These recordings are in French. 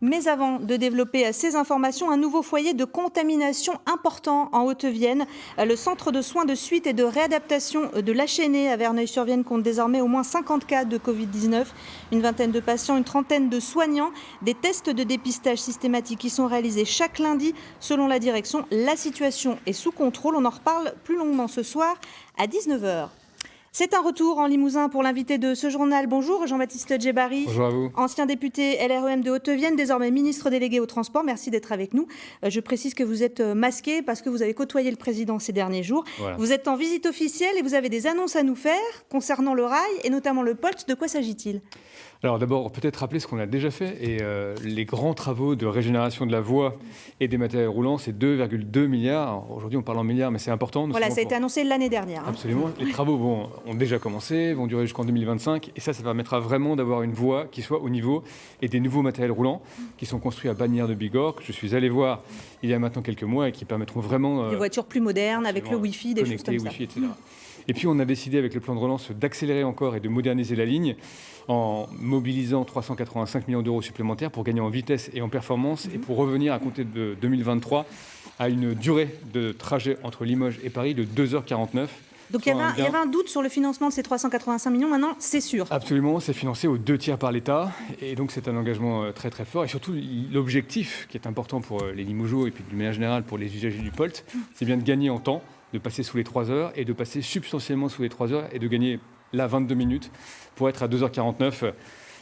Mais avant de développer ces informations, un nouveau foyer de contamination important en Haute-Vienne. Le centre de soins de suite et de réadaptation de La Chênaie à Verneuil-sur-Vienne compte désormais au moins 50 cas de Covid-19. Une vingtaine de patients, une trentaine de soignants. Des tests de dépistage systématiques qui sont réalisés chaque lundi selon la direction. La situation est sous contrôle. On en reparle plus longuement ce soir à 19h. C'est un retour en Limousin pour l'invité de ce journal. Bonjour Jean-Baptiste Djebari. Bonjour à vous. Ancien député LREM de Haute-Vienne, désormais ministre délégué au transport. Merci d'être avec nous. Je précise que vous êtes masqué parce que vous avez côtoyé le président ces derniers jours. Voilà. Vous êtes en visite officielle et vous avez des annonces à nous faire concernant le rail et notamment le POLT. De quoi s'agit-il ? Alors d'abord, peut-être rappeler ce qu'on a déjà fait. Et les grands travaux de régénération de la voie et des matériels roulants, c'est 2,2 milliards. Aujourd'hui, on parle en milliards, mais c'est important. Voilà, ça a été annoncé l'année dernière. Absolument. Les travaux ont déjà commencé, vont durer jusqu'en 2025. Et ça permettra vraiment d'avoir une voie qui soit au niveau et des nouveaux matériels roulants qui sont construits à Bagnères de Bigorre, que je suis allé voir il y a maintenant quelques mois et qui permettront vraiment... des voitures plus modernes, avec le Wi-Fi, des choses comme ça. Wi-Fi, etc. Et puis, on a décidé avec le plan de relance d'accélérer encore et de moderniser la ligne en mobilisant 385 millions d'euros supplémentaires pour gagner en vitesse et en performance et pour revenir à compter de 2023 à une durée de trajet entre Limoges et Paris de 2h49. Donc il y avait un doute sur le financement de ces 385 millions, maintenant c'est sûr. Absolument, c'est financé aux 2 tiers par l'État et donc c'est un engagement très très fort et surtout l'objectif qui est important pour les Limogeaux et puis d'une manière générale pour les usagers du POLT, c'est bien de gagner en temps, de passer sous les 3 heures et de passer substantiellement sous les 3 heures et de gagner là 22 minutes pour être à 2h49.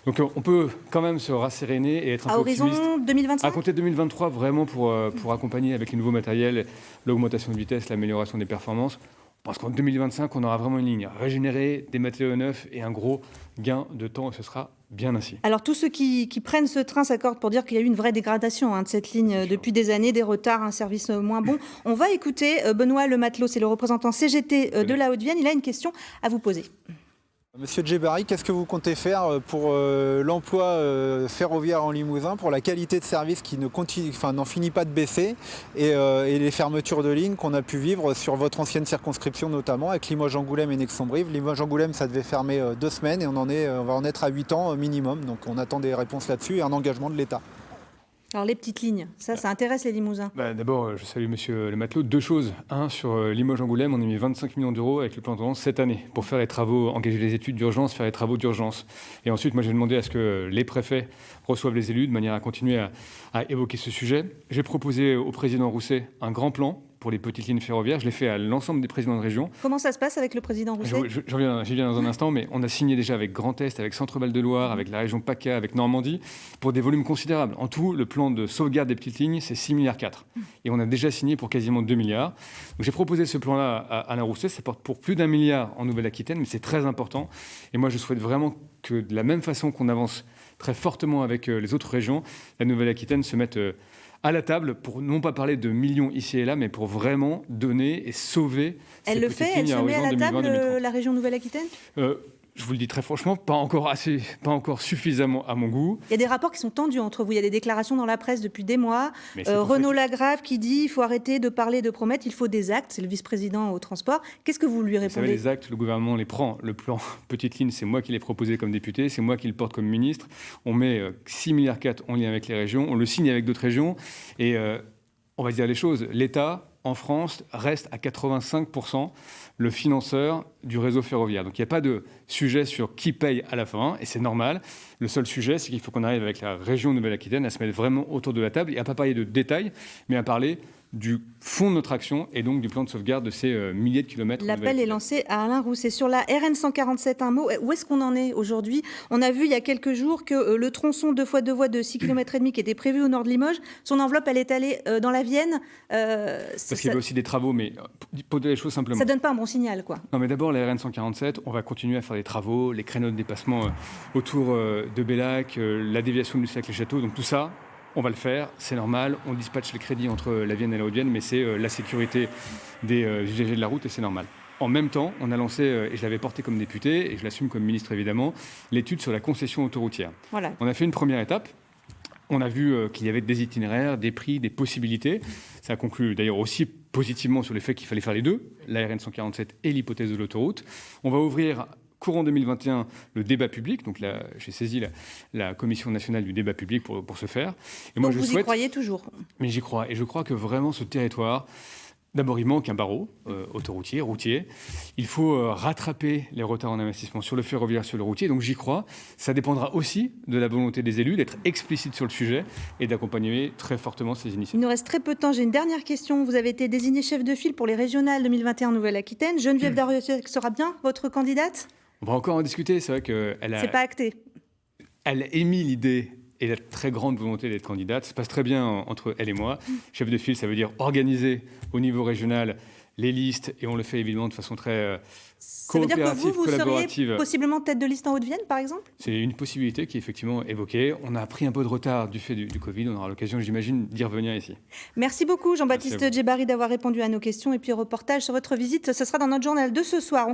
Donc on peut quand même se rasséréner et être un peu optimiste. À horizon 2025 ? À compter de 2023, vraiment pour accompagner avec les nouveaux matériels l'augmentation de vitesse, l'amélioration des performances. Parce qu'en 2025, on aura vraiment une ligne régénérée, des matériaux neufs et un gros gain de temps, et ce sera bien ainsi. Alors tous ceux qui prennent ce train s'accordent pour dire qu'il y a eu une vraie dégradation de cette ligne depuis des années, des retards, un service moins bon. On va écouter Benoît Lematelot, c'est le représentant CGT de la Haute-Vienne. Il a une question à vous poser. Monsieur Djebari, qu'est-ce que vous comptez faire pour l'emploi ferroviaire en Limousin, pour la qualité de service qui n'en finit pas de baisser et les fermetures de lignes qu'on a pu vivre sur votre ancienne circonscription notamment avec Limoges-Angoulême et Nex-en-Brive. Limoges-Angoulême, ça devait fermer 2 semaines et on va en être à 8 ans minimum. Donc on attend des réponses là-dessus et un engagement de l'État. Alors les petites lignes, ça intéresse les Limousins. D'abord, je salue Monsieur Lematelot. 2 choses. Sur Limoges-Angoulême, on a mis 25 millions d'euros avec le plan de relance cette année pour faire les travaux, engager les études d'urgence, faire les travaux d'urgence. Et ensuite, moi j'ai demandé à ce que les préfets reçoivent les élus de manière à continuer à évoquer ce sujet. J'ai proposé au président Rousset un grand plan pour les petites lignes ferroviaires. Je l'ai fait à l'ensemble des présidents de région. Comment ça se passe avec le président Rousset ? J'y viens dans un instant, mais on a signé déjà avec Grand Est, avec Centre-Val de Loire, avec la région PACA, avec Normandie, pour des volumes considérables. En tout, le plan de sauvegarde des petites lignes, c'est 6,4 milliards. Et on a déjà signé pour quasiment 2 milliards. Donc j'ai proposé ce plan-là à Alain Rousset. Ça porte pour plus d'1 milliard en Nouvelle-Aquitaine, mais c'est très important. Et moi, je souhaite vraiment que de la même façon qu'on avance très fortement avec les autres régions, la Nouvelle-Aquitaine se mette à la table pour non pas parler de millions ici et là, mais pour vraiment donner et sauver ces petites lignes. Elle se met à la table, la région Nouvelle-Aquitaine ? Je vous le dis très franchement, pas encore suffisamment à mon goût. Il y a des rapports qui sont tendus entre vous. Il y a des déclarations dans la presse depuis des mois. Renaud Lagrave qui dit il faut arrêter de parler, de promettre, il faut des actes. C'est le vice-président au transport. Qu'est-ce que vous lui répondez ? Vous savez, les actes, le gouvernement les prend. Le plan Petite Ligne, c'est moi qui l'ai proposé comme député, c'est moi qui le porte comme ministre. On met 6,4 milliards en lien avec les régions, on le signe avec d'autres régions. Et on va dire les choses, l'État, en France, reste à 85% le financeur du réseau ferroviaire. Donc il n'y a pas de sujet sur qui paye à la fin, et c'est normal. Le seul sujet, c'est qu'il faut qu'on arrive avec la région Nouvelle-Aquitaine à se mettre vraiment autour de la table et à ne pas parler de détails, mais à parler du fond de notre action et donc du plan de sauvegarde de ces milliers de kilomètres. L'appel est lancé à Alain Rousset. Sur la RN 147, un mot, où est-ce qu'on en est aujourd'hui ? On a vu il y a quelques jours que le tronçon 2x2 voies de 6,5 km qui était prévu au nord de Limoges, son enveloppe, elle est allée dans la Vienne. Parce qu'il y avait aussi des travaux, mais pour dire les choses simplement. Ça donne pas un bon signal, quoi. Non, mais d'abord, la RN 147, on va continuer à faire des travaux, les créneaux de dépassement autour de Bellac, la déviation du Sac-les-Châteaux, donc tout ça, on va le faire, c'est normal, on dispatche les crédits entre la Vienne et la Haute-Vienne, mais c'est la sécurité des usagers de la route et c'est normal. En même temps, on a lancé, et je l'avais porté comme député, et je l'assume comme ministre évidemment, l'étude sur la concession autoroutière. Voilà. On a fait une première étape. On a vu qu'il y avait des itinéraires, des prix, des possibilités. Ça a conclu d'ailleurs aussi positivement sur le fait qu'il fallait faire les deux, la RN 147 et l'hypothèse de l'autoroute. On va ouvrir courant 2021 le débat public. Donc là, j'ai saisi la Commission nationale du débat public pour ce faire. Et moi, Donc vous y croyez toujours? Mais j'y crois. Et je crois que vraiment ce territoire, d'abord, il manque un barreau autoroutier, routier. Il faut rattraper les retards en investissement sur le ferroviaire, sur le routier. Donc j'y crois. Ça dépendra aussi de la volonté des élus d'être explicites sur le sujet et d'accompagner très fortement ces initiatives. Il nous reste très peu de temps. J'ai une dernière question. Vous avez été désigné chef de file pour les régionales 2021 Nouvelle-Aquitaine. Geneviève Darrieussecq sera bien votre candidate? On va encore en discuter. C'est vrai qu'elle C'est pas acté. Elle a émis l'idée et la très grande volonté d'être candidate. Ça se passe très bien entre elle et moi. Chef de file, ça veut dire organiser au niveau régional les listes, et on le fait évidemment de façon très Ça veut dire que coopérative, vous seriez collaborative. possiblement tête de liste en Haute-Vienne, par exemple? C'est une possibilité qui est effectivement évoquée. On a pris un peu de retard du fait du Covid. On aura l'occasion, j'imagine, d'y revenir ici. Merci beaucoup, Jean-Baptiste Merci à vous. Djebari, d'avoir répondu à nos questions. Et puis, reportage sur votre visite, ce sera dans notre journal de ce soir.